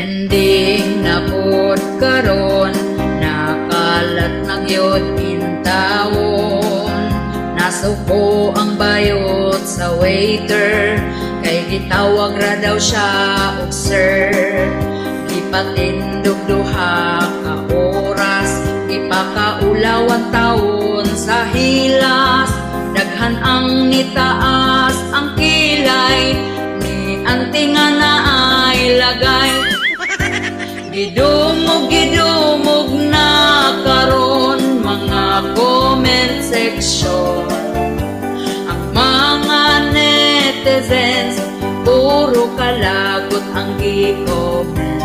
Trending na pod karon, nakalat na gyud intawon. Nasuko ang bayot sa waiter, kay gitawag ra daw siya og sir. Gipatindog duha ka oras, ipakaulaw ang taon sa hilas. Daghan ang nitaas ang kilay, ni anting nga naay lagay. Gidumog na karon mga comment section. Ang mga netizens puro kalagot ang gi-comment.